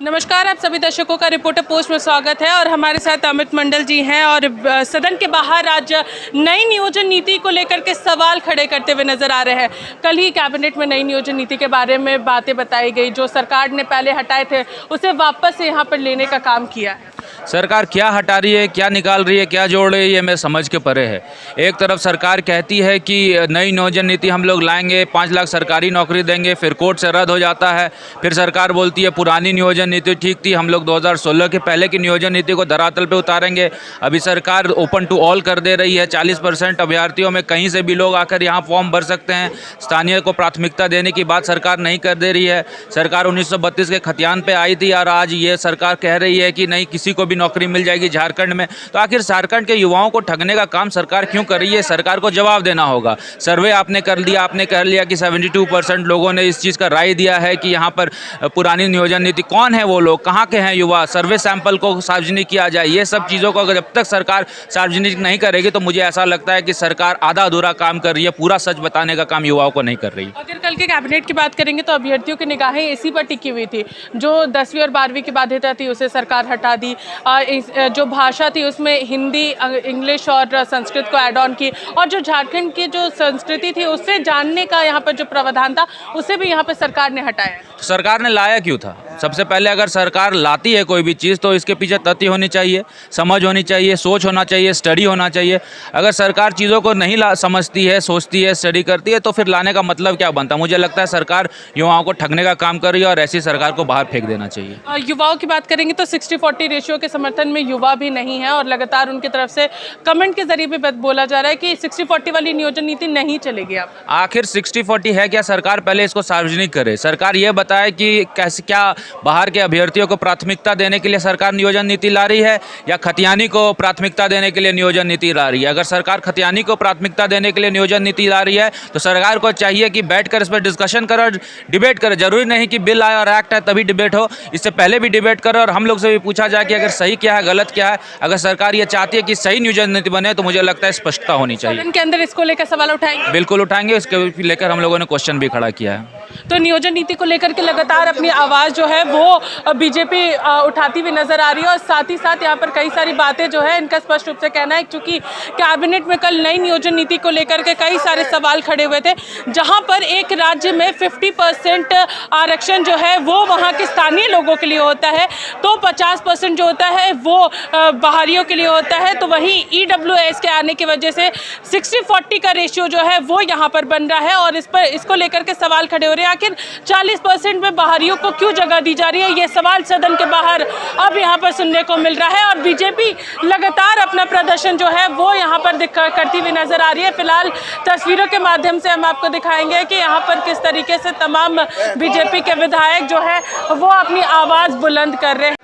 नमस्कार, आप सभी दर्शकों का रिपोर्टर पोस्ट में स्वागत है और हमारे साथ अमित मंडल जी हैं और सदन के बाहर आज नई नियोजन नीति को लेकर के सवाल खड़े करते हुए नजर आ रहे हैं। कल ही कैबिनेट में नई नियोजन नीति के बारे में बातें बताई गई, जो सरकार ने पहले हटाए थे उसे वापस से यहाँ पर लेने का काम किया है। सरकार क्या हटा रही है, क्या निकाल रही है, क्या जोड़ रही है, ये मैं समझ के परे है। एक तरफ सरकार कहती है कि नई नियोजन नीति हम लोग लाएंगे, 5 लाख सरकारी नौकरी देंगे, फिर कोर्ट से रद्द हो जाता है। फिर सरकार बोलती है पुरानी नियोजन नीति ठीक थी, हम लोग 2016 के पहले की नियोजन नीति को धरातल पे उतारेंगे। अभी सरकार ओपन टू ऑल कर दे रही है, 40% अभ्यर्थियों में कहीं से भी लोग आकर यहाँ फॉर्म भर सकते हैं। स्थानीय को प्राथमिकता देने की बात सरकार नहीं कर दे रही है। सरकार 1932 के खतियान पे आई थी और आज ये सरकार कह रही है कि नहीं, किसी को भी नौकरी मिल जाएगी झारखंड में। तो आखिर झारखंड के युवाओं को ठगने का काम सरकार क्यों कर रही है? सरकार को जवाब देना होगा। सर्वे आपने कर लिया, आपने कह लिया कि 72% लोगों ने इस चीज़ का राय दिया है कि यहाँ पर पुरानी नियोजन नीति, कौन है वो लोग, कहाँ के हैं युवा, सर्वे सैंपल को सार्वजनिक किया जाए। ये सब चीज़ों को अगर जब तक सरकार सार्वजनिक नहीं करेगी तो मुझे ऐसा लगता है कि सरकार आधा अधूरा काम कर रही है, पूरा सच बताने का काम युवाओं को नहीं कर रही। अगर कल के कैबिनेट की बात करेंगे तो अभ्यर्थियों की निगाहें इसी पर टिकी हुई थी। जो 10वीं और 12वीं की बाध्यता थी उसे सरकार हटा दी। जो भाषा थी उसमें हिंदी, इंग्लिश और संस्कृत को ऐड ऑन की, और जो झारखंड की जो संस्कृति थी उससे जानने का यहाँ पर जो प्रावधान था उसे भी यहाँ पर सरकार ने हटाया। तो सरकार ने लाया क्यों था? सबसे पहले अगर सरकार लाती है कोई भी चीज़ तो इसके पीछे तथ्य होनी चाहिए, समझ होनी चाहिए, सोच होना चाहिए, स्टडी होना चाहिए। अगर सरकार चीज़ों को नहीं समझती है, सोचती है, स्टडी करती है तो फिर लाने का मतलब क्या बनता? मुझे लगता है सरकार युवाओं को ठगने का काम कर रही है और ऐसी सरकार को बाहर फेंक देना चाहिए। युवाओं की बात करेंगे तो 60-40 रेशियो के समर्थन में युवा भी नहीं है और लगातार उनकी तरफ से कमेंट के जरिए भी बोला जा रहा है कि 60-40 वाली नियोजन नीति नहीं चलेगी। अब आखिर 60-40 है क्या? सरकार पहले इसको सार्वजनिक करे। सरकार ये बताए कि कैसे, क्या बाहर के अभ्यर्थियों को प्राथमिकता देने के लिए सरकार नियोजन नीति ला रही है या खतियानी को प्राथमिकता देने के लिए नियोजन नीति ला रही है? अगर सरकार खतियानी को प्राथमिकता देने के लिए नियोजन नीति ला रही है तो सरकार को चाहिए कि बैठकर इस पर डिस्कशन करे और डिबेट करे। जरूरी नहीं कि बिल आए और एक्ट है तभी डिबेट हो, इससे पहले भी डिबेट करे और हम लोग से भी पूछा जाए कि अगर सही क्या है, गलत क्या है। अगर सरकार ये चाहती है कि सही नियोजन नीति बने तो मुझे लगता है स्पष्टता होनी चाहिए। सदन के अंदर इसको लेकर सवाल उठाएंगे? बिल्कुल उठाएंगे, इसके लेकर हम लोगों ने क्वेश्चन भी खड़ा किया है। तो नियोजन नीति को लेकर के लगातार अपनी आवाज़ जो है वो बीजेपी उठाती हुई नजर आ रही है और साथ ही साथ यहाँ पर कई सारी बातें जो है इनका स्पष्ट रूप से कहना है, क्योंकि कैबिनेट में कल नई नियोजन नीति को लेकर के कई सारे सवाल खड़े हुए थे, जहाँ पर एक राज्य में 50% आरक्षण जो है वो वहाँ के स्थानीय लोगों के लिए होता है, तो 50% जो होता है वो बाहरियों के लिए होता है। तो वहीं EWS के आने की वजह से 60-40 का रेशियो जो है वो यहाँ पर बन रहा है और इसको लेकर के सवाल खड़े हो रहे हैं। आखिर 40% में बाहरियों को क्यों जगह दी जा रही है, ये सवाल सदन के बाहर अब यहाँ पर सुनने को मिल रहा है और बीजेपी लगातार अपना प्रदर्शन जो है वो यहाँ पर करती हुई नजर आ रही है। फिलहाल तस्वीरों के माध्यम से हम आपको दिखाएंगे कि यहाँ पर किस तरीके से तमाम बीजेपी के विधायक जो है वो अपनी आवाज़ बुलंद कर रहे हैं।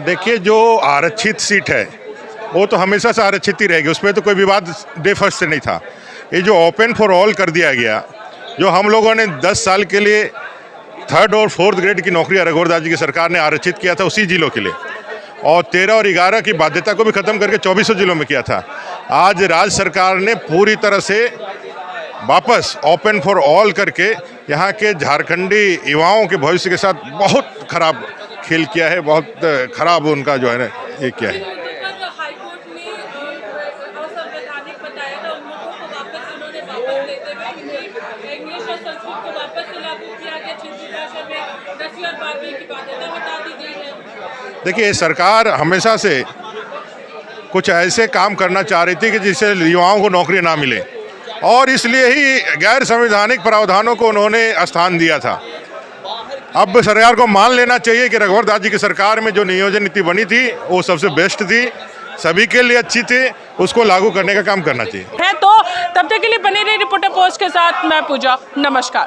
देखिए, जो आरक्षित सीट है वो तो हमेशा से आरक्षित ही रहेगी, उसमें तो कोई विवाद डे फर्स्ट से नहीं था। ये जो ओपन फॉर ऑल कर दिया गया, जो हम लोगों ने 10 साल के लिए 3rd और 4th ग्रेड की नौकरी रघुवर जी की सरकार ने आरक्षित किया था उसी जिलों के लिए, और 13 और 11 की बाध्यता को भी ख़त्म करके 2400 जिलों में किया था। आज राज्य सरकार ने पूरी तरह से वापस ओपन फॉर ऑल करके यहाँ के झारखंडी युवाओं के भविष्य के साथ बहुत खराब खेल किया है, बहुत खराब उनका जो है ना ये किया है। देखिए, सरकार हमेशा से कुछ ऐसे काम करना चाह रही थी कि जिससे युवाओं को नौकरी ना मिले, और इसलिए ही गैर संवैधानिक प्रावधानों को उन्होंने स्थान दिया था। अब सरकार को मान लेना चाहिए कि रघुवर दास जी की सरकार में जो नियोजन नीति बनी थी वो सबसे बेस्ट थी, सभी के लिए अच्छी थी, उसको लागू करने का काम करना चाहिए। है तो तब तक के लिए बने रहे रिपोर्टर पोस्ट के साथ, मैं पूजा। नमस्कार।